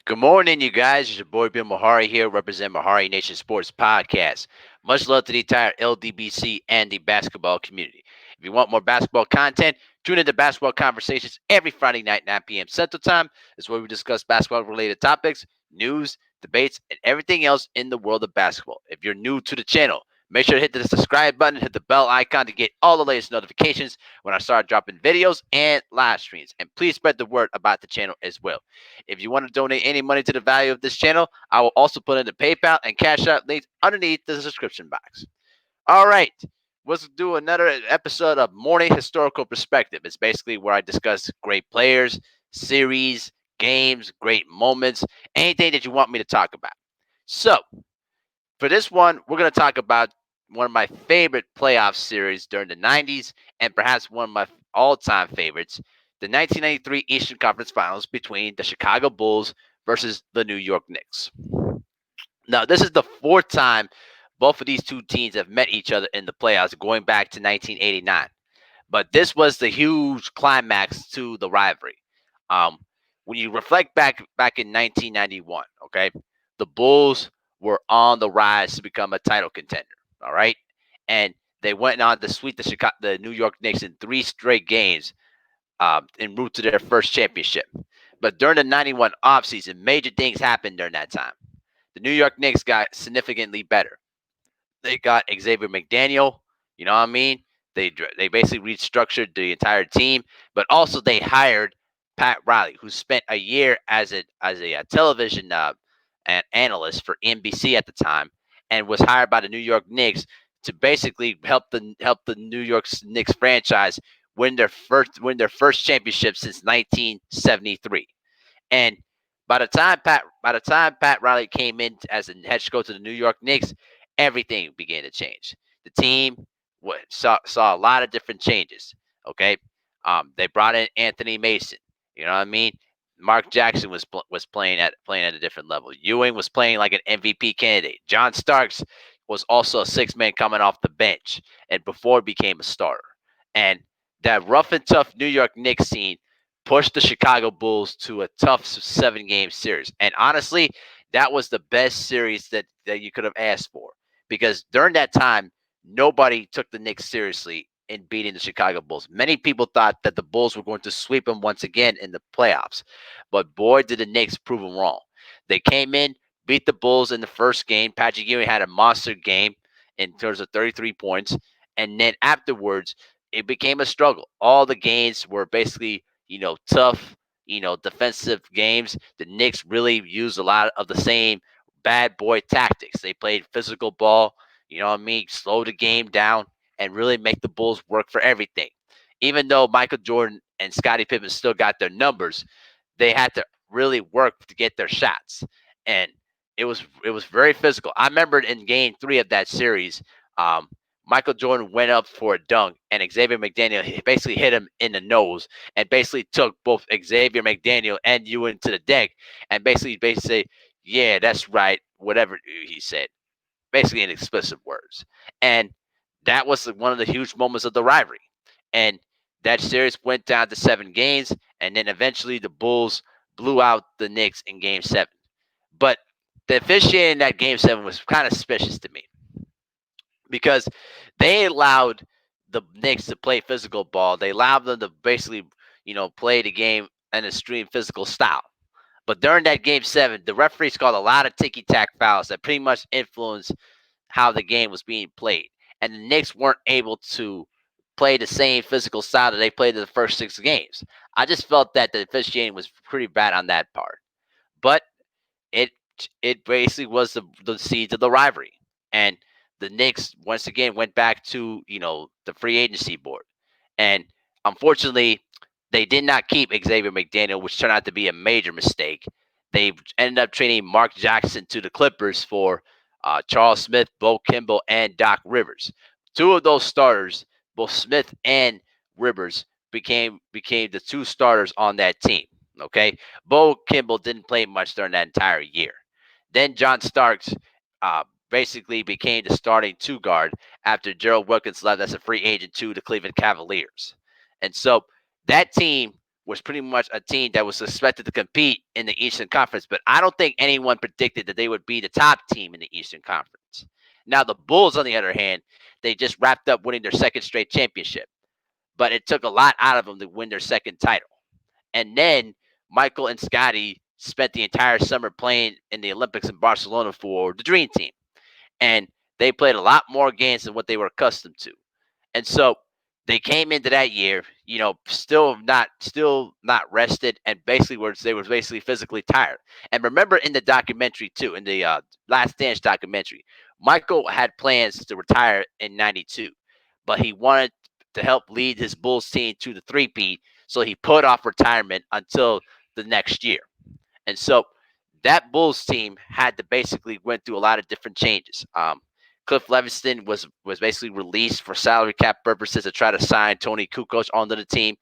Good morning, you guys. It's your boy Bill Mahari here, representing Mahari Nation Sports Podcast. Much love to the entire LDBC and the basketball community. If you want more basketball content, tune into Basketball Conversations every Friday night, 9 p.m. Central Time. That's where we discuss basketball-related topics, news, debates, and everything else in the world of basketball. If you're new to the channel, make sure to hit the subscribe button, hit the bell icon to get all the latest notifications when I start dropping videos and live streams. And please spread the word about the channel as well. If you want to donate any money to the value of this channel, I will also put in the PayPal and Cash App links underneath the subscription box. All right, let's do another episode of Morning Historical Perspective. It's basically where I discuss great players, series, games, great moments, anything that you want me to talk about. So, for this one, we're going to talk about one of my favorite playoff series during the 90s and perhaps one of my all-time favorites, the 1993 Eastern Conference Finals between the Chicago Bulls versus the New York Knicks. Now, this is the fourth time both of these two teams have met each other in the playoffs going back to 1989. But this was the huge climax to the rivalry. Um, when you reflect back in 1991, okay, the Bulls were on the rise to become a title contender. All right, and they went on to sweep the New York Knicks in three straight games, en route to their first championship. But during the 91 offseason, major things happened during that time. The New York Knicks got significantly better. They got Xavier McDaniel. You know what I mean? They basically restructured the entire team, but also they hired Pat Riley, who spent a year as a television an analyst for NBC at the time, and was hired by the New York Knicks to basically help the New York Knicks franchise win their first championship since 1973. And by the time Pat Riley came in as a head coach of the New York Knicks, everything began to change. The team saw a lot of different changes. Okay, they brought in Anthony Mason. You know what I mean? Mark Jackson was playing at a different level. Ewing was playing like an MVP candidate. John Starks was also a six man coming off the bench, and before he became a starter. And that rough and tough New York Knicks scene pushed the Chicago Bulls to a tough 7 game series. And honestly, that was the best series that you could have asked for because during that time, nobody took the Knicks seriously in beating the Chicago Bulls. Many people thought that the Bulls were going to sweep them once again in the playoffs. But boy, did the Knicks prove them wrong. They came in, beat the Bulls in the first game. Patrick Ewing had a monster game in terms of 33 points. And then afterwards, it became a struggle. All the games were basically tough, defensive games. The Knicks really used a lot of the same bad boy tactics. They played physical ball, you know what I mean, slow the game down and really make the Bulls work for everything. Even though Michael Jordan and Scottie Pippen still got their numbers, they had to really work to get their shots. And it was very physical. I remember in game 3 of that series, um, Michael Jordan went up for a dunk, and Xavier McDaniel basically hit him in the nose, and basically took both Xavier McDaniel and Ewan to the deck, and basically, yeah, that's right, whatever he said, basically in explicit words, and that was one of the huge moments of the rivalry, and that series went down to 7 games, and then eventually the Bulls blew out the Knicks in Game 7, but the officiating in that Game 7 was kind of suspicious to me because they allowed the Knicks to play physical ball. They allowed them to basically, play the game in a extreme physical style. But during that Game 7, the referees called a lot of ticky tack fouls that pretty much influenced how the game was being played. And the Knicks weren't able to play the same physical style that they played in the first 6 games. I just felt that the officiating was pretty bad on that part. But it it basically was the seeds of the rivalry. And the Knicks once again went back to the free agency board, and unfortunately, they did not keep Xavier McDaniel, which turned out to be a major mistake. They ended up trading Mark Jackson to the Clippers for Charles Smith, Bo Kimball, and Doc Rivers. Two of those starters, both Smith and Rivers, became the two starters on that team. Okay, Bo Kimball didn't play much during that entire year. Then John Starks uh, basically became the starting two guard after Gerald Wilkins left as a free agent to the Cleveland Cavaliers. And so that team was pretty much a team that was expected to compete in the Eastern Conference, but I don't think anyone predicted that they would be the top team in the Eastern Conference. Now, the Bulls, on the other hand, they just wrapped up winning their second straight championship, but it took a lot out of them to win their second title. And then Michael and Scotty spent the entire summer playing in the Olympics in Barcelona for the Dream Team. And they played a lot more games than what they were accustomed to. And so they came into that year, still not rested, and basically they were basically physically tired. And remember in the documentary too, in the Last Dance documentary, Michael had plans to retire in '92, but he wanted to help lead his Bulls team to the three-peat, so he put off retirement until the next year. And so that Bulls team had to basically went through a lot of different changes. Cliff Levingston was basically released for salary cap purposes to try to sign Tony Kukoc onto the team.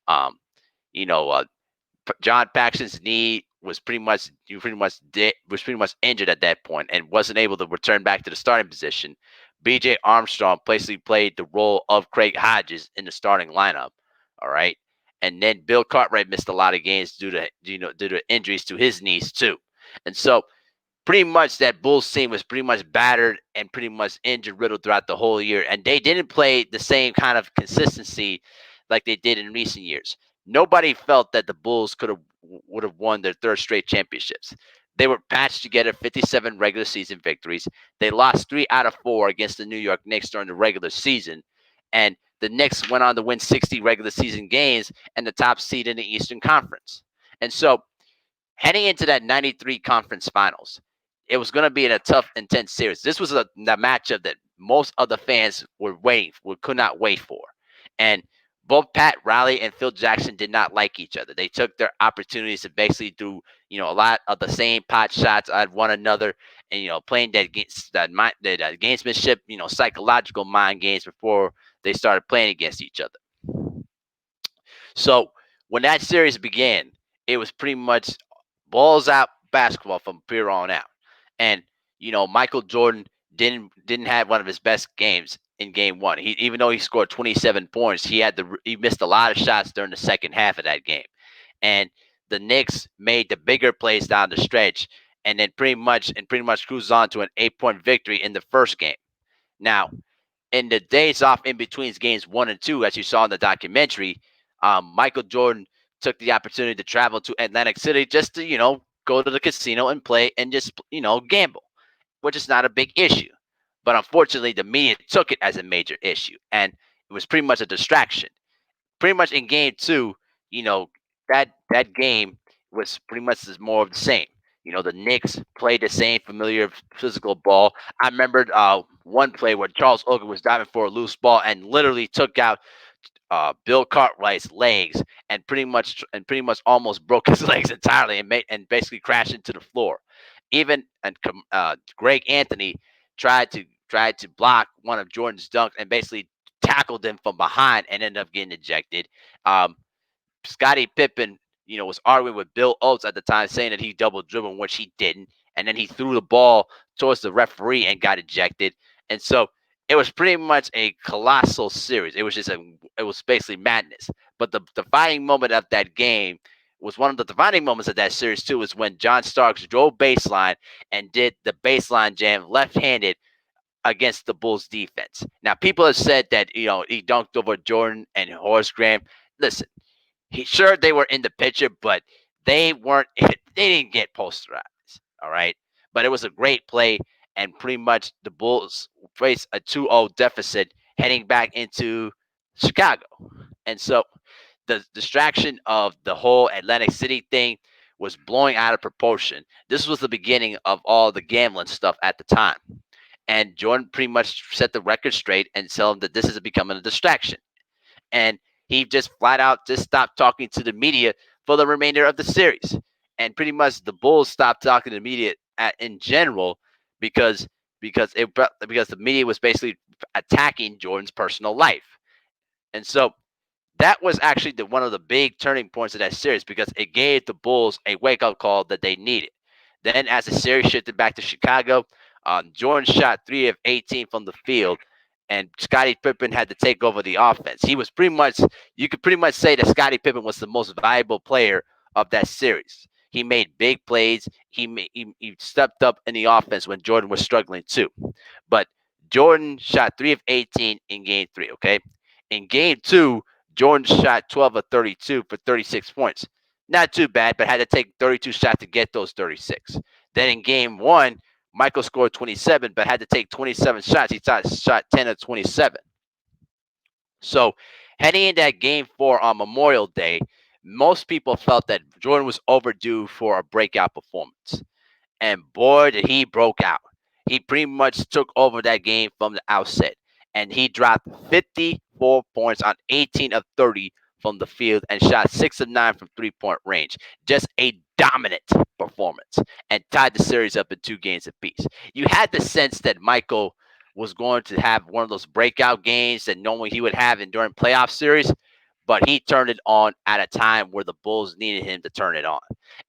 Um, you know, John Paxson's knee was pretty much injured at that point and wasn't able to return back to the starting position. B.J. Armstrong basically played the role of Craig Hodges in the starting lineup. All right, and then Bill Cartwright missed a lot of games due to injuries to his knees too, and so pretty much that Bulls team was pretty much battered and pretty much injured riddled throughout the whole year. And they didn't play the same kind of consistency like they did in recent years. Nobody felt that the Bulls would have won their third straight championships. They were patched together 57 regular season victories. They lost 3 out of 4 against the New York Knicks during the regular season. And the Knicks went on to win 60 regular season games and the top seed in the Eastern Conference. And so heading into that 93 conference finals, it was going to be in a tough, intense series. This was the matchup that most of the fans could not wait for. And both Pat Riley and Phil Jackson did not like each other. They took their opportunities to basically do, a lot of the same pot shots at one another, and playing that gamesmanship, psychological mind games before they started playing against each other. So when that series began, it was pretty much balls out basketball from here on out. And Michael Jordan didn't have one of his best games in game one. Even though he scored 27 points, he missed a lot of shots during the second half of that game. And the Knicks made the bigger plays down the stretch and then pretty much cruised on to an 8-point victory in the first game. Now, in the days off in between games 1 and 2, as you saw in the documentary, Michael Jordan took the opportunity to travel to Atlantic City just to, go to the casino and play and just, gamble, which is not a big issue. But unfortunately, the media took it as a major issue, and it was pretty much a distraction. Pretty much in game 2, you know, that game was pretty much more of the same. The Knicks played the same familiar physical ball. I remember one play where Charles Oakley was diving for a loose ball and literally took out Bill Cartwright's legs and pretty much almost broke his legs entirely and basically crashed into the floor. Even and Greg Anthony tried to block one of Jordan's dunks and basically tackled him from behind and ended up getting ejected. Um, Scottie Pippen, was arguing with Bill Oates at the time, saying that he double dribbled, which he didn't, and then he threw the ball towards the referee and got ejected. And so it was pretty much a colossal series. It was basically madness. But the defining moment of that game was one of the defining moments of that series too. Was when John Starks drove baseline and did the baseline jam left-handed against the Bulls defense. Now, people have said that he dunked over Jordan and Horace Graham. Listen, they were in the picture, but they weren't. They didn't get posterized. All right, but it was a great play, and pretty much the Bulls faced a 2-0 deficit heading back into Chicago, and so the distraction of the whole Atlantic City thing was blowing out of proportion. This was the beginning of all the gambling stuff at the time. And Jordan pretty much set the record straight and tell him that this is becoming a distraction. And he just flat out just stopped talking to the media for the remainder of the series. And pretty much the Bulls stopped talking to the media in general because because the media was basically attacking Jordan's personal life. And so that was actually one of the big turning points of that series because it gave the Bulls a wake up call that they needed. Then, as the series shifted back to Chicago, Jordan shot 3 of 18 from the field, and Scottie Pippen had to take over the offense. He was pretty much, you could pretty much say that Scottie Pippen was the most valuable player of that series. He made big plays. He stepped up in the offense when Jordan was struggling too. But Jordan shot 3 of 18 in game 3, okay? In game 2, Jordan shot 12 of 32 for 36 points. Not too bad, but had to take 32 shots to get those 36. Then in game 1, Michael scored 27, but had to take 27 shots. He shot 10 of 27. So heading into that game 4 on Memorial Day, most people felt that Jordan was overdue for a breakout performance. And boy, did he broke out. He pretty much took over that game from the outset. And he dropped 54 points on 18 of 30 from the field and shot 6 of 9 from 3-point range. Just a dominant performance and tied the series up in 2 games apiece. You had the sense that Michael was going to have one of those breakout games that normally he would have in during playoff series, but he turned it on at a time where the Bulls needed him to turn it on.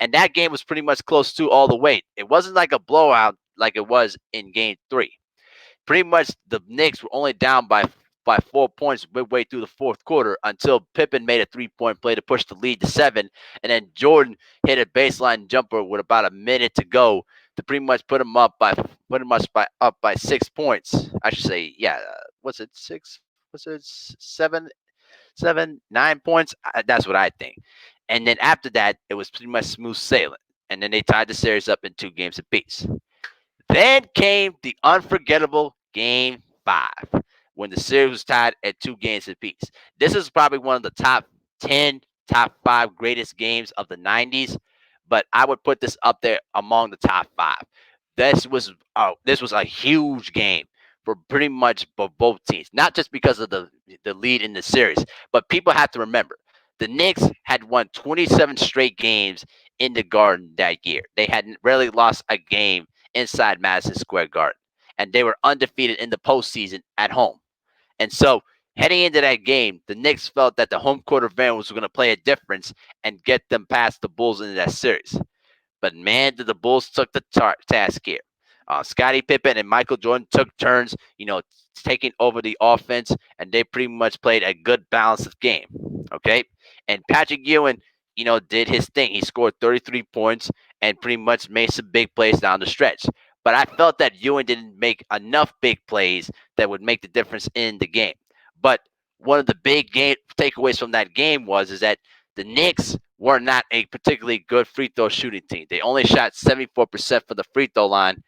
And that game was pretty much close to all the way. It wasn't like a blowout like it was in game 3. Pretty much the Knicks were only down by 4 points midway through the fourth quarter until Pippen made a 3-point play to push the lead to 7. And then Jordan hit a baseline jumper with about a minute to go to pretty much put him up by 6 points. I should say, yeah, was it 6? Was it 7, 9 points? That's what I think. And then after that, it was pretty much smooth sailing. And then they tied the series up in 2 games apiece. Then came the unforgettable Game 5 when the series was tied at 2 games apiece. This is probably one of the top 10, top 5 greatest games of the 90s, but I would put this up there among the top 5. This was a huge game for pretty much both teams, not just because of the lead in the series, but people have to remember the Knicks had won 27 straight games in the Garden that year. They had rarely lost a game inside Madison Square Garden, and they were undefeated in the postseason at home. And so, heading into that game, the Knicks felt that the home court advantage was going to play a difference and get them past the Bulls into that series. But man, did the Bulls took the task here. Scottie Pippen and Michael Jordan took turns, taking over the offense, and they pretty much played a good balanced game. Okay, and Patrick Ewing, did his thing. He scored 33 points and pretty much made some big plays down the stretch. But I felt that Ewing didn't make enough big plays that would make the difference in the game. But one of the big game takeaways from that game is that the Knicks were not a particularly good free throw shooting team. They only shot 74% from the free throw line,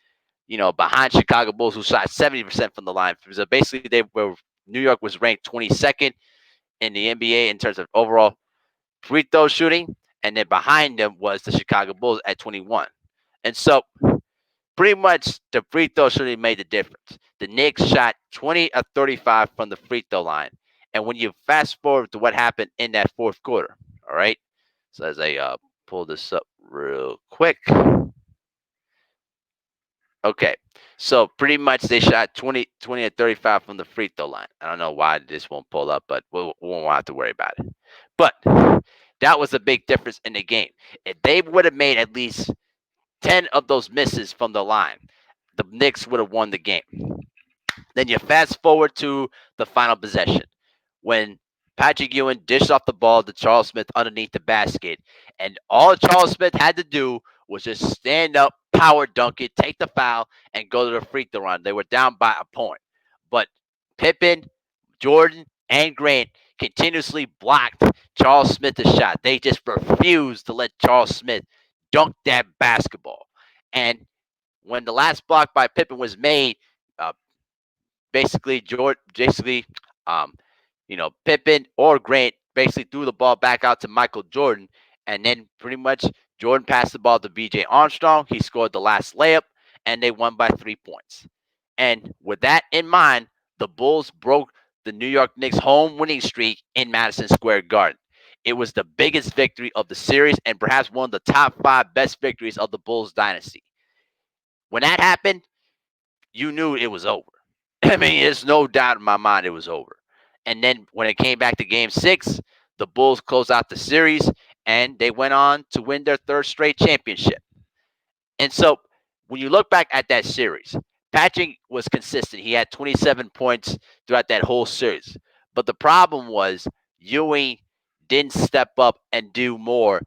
behind Chicago Bulls, who shot 70% from the line. So basically, New York was ranked 22nd in the NBA in terms of overall free throw shooting, and then behind them was the Chicago Bulls at 21. And so, pretty much the free throw shooting made the difference. The Knicks shot 20 of 35 from the free throw line. And when you fast forward to what happened in that fourth quarter, all right? So as I pull this up real quick. Okay. So pretty much they shot 20 and 35 from the free throw line. I don't know why this won't pull up, but we won't have to worry about it. But that was a big difference in the game. If they would have made at least 10 of those misses from the line, the Knicks would have won the game. Then you fast forward to the final possession when Patrick Ewing dished off the ball to Charles Smith underneath the basket. And all Charles Smith had to do was just stand up, power dunk it, take the foul, and go to the free throw line. They were down by a point. But Pippen, Jordan, and Grant continuously blocked Charles Smith's shot. They just refused to let Charles Smith dunk that basketball. And when the last block by Pippen was made, uh, um, Pippen or Grant basically threw the ball back out to Michael Jordan, and then pretty much Jordan passed the ball to B.J. Armstrong. He scored the last layup, and they won by 3 points. And with that in mind, the Bulls broke the New York Knicks' home winning streak in Madison Square Garden. It was the biggest victory of the series and perhaps one of the top 5 best victories of the Bulls dynasty. When that happened, you knew it was over. I mean, there's no doubt in my mind it was over. And then when it came back to game 6, the Bulls closed out the series and they went on to win their 3rd straight championship. And so when you look back at that series, Patrick was consistent. He had 27 points throughout that whole series. But the problem was Ewing didn't step up and do more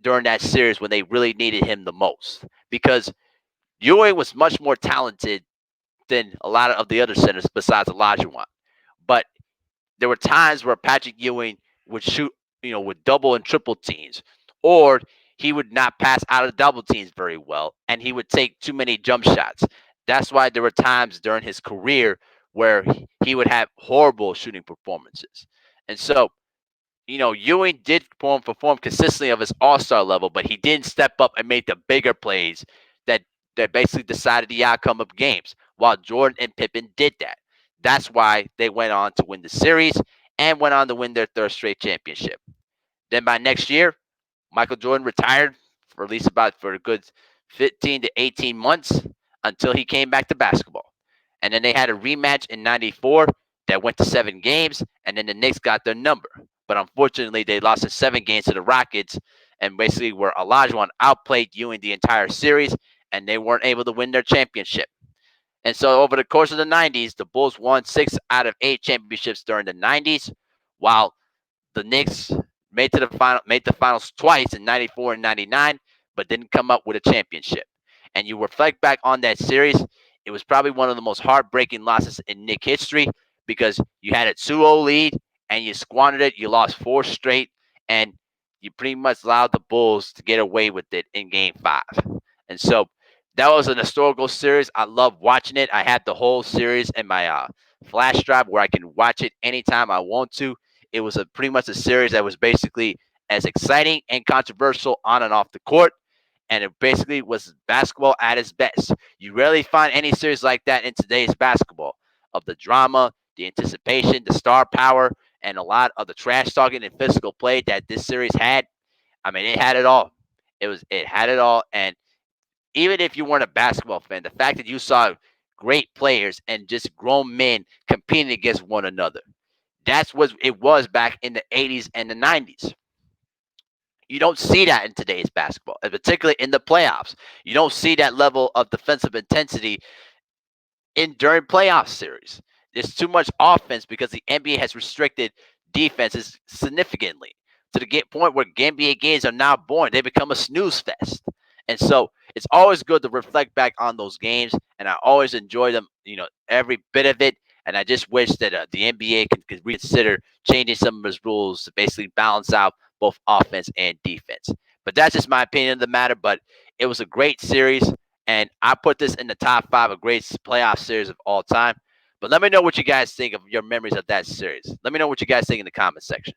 during that series when they really needed him the most. Because Ewing was much more talented than a lot of the other centers besides Olajuwon. But there were times where Patrick Ewing would shoot, with double and triple teams, or he would not pass out of double teams very well, and he would take too many jump shots. That's why there were times during his career where he would have horrible shooting performances. And so, Ewing did perform consistently of his all-star level, but he didn't step up and make the bigger plays that that basically decided the outcome of games. While Jordan and Pippen did that. That's why they went on to win the series and went on to win their third straight championship. Then by next year, Michael Jordan retired for at least about for a good 15 to 18 months until he came back to basketball. And then they had a rematch in 94 that went to 7 games, and then the Knicks got their number. But unfortunately, they lost in 7 games to the Rockets, and basically where Olajuwon outplayed Ewing the entire series, and they weren't able to win their championship. And so over the course of the 90s, the Bulls won 6 out of 8 championships during the 90s, while the Knicks made the finals twice in 94 and 99, but didn't come up with a championship. And you reflect back on that series, it was probably one of the most heartbreaking losses in Knick history because you had a 2-0 lead and you squandered it. You lost 4 straight, and you pretty much allowed the Bulls to get away with it in game 5. And so that was an historical series. I love watching it. I had the whole series in my flash drive where I can watch it anytime I want to. It was pretty much a series that was basically as exciting and controversial on and off the court. And it basically was basketball at its best. You rarely find any series like that in today's basketball of the drama, the anticipation, the star power, and a lot of the trash talking and physical play that this series had. I mean, it had it all. It had it all. And even if you weren't a basketball fan, the fact that you saw great players and just grown men competing against one another, that's what it was back in the 80s and the 90s. You don't see that in today's basketball, and particularly in the playoffs. You don't see that level of defensive intensity in during playoff series. There's too much offense because the NBA has restricted defenses significantly to the point where NBA games are now born. They become a snooze fest. And so it's always good to reflect back on those games, and I always enjoy them, every bit of it. And I just wish that the NBA could reconsider changing some of its rules to basically balance out both offense and defense. But that's just my opinion of the matter. But it was a great series, and I put this in the top 5 of great playoff series of all time. But let me know what you guys think of your memories of that series. Let me know what you guys think in the comment section.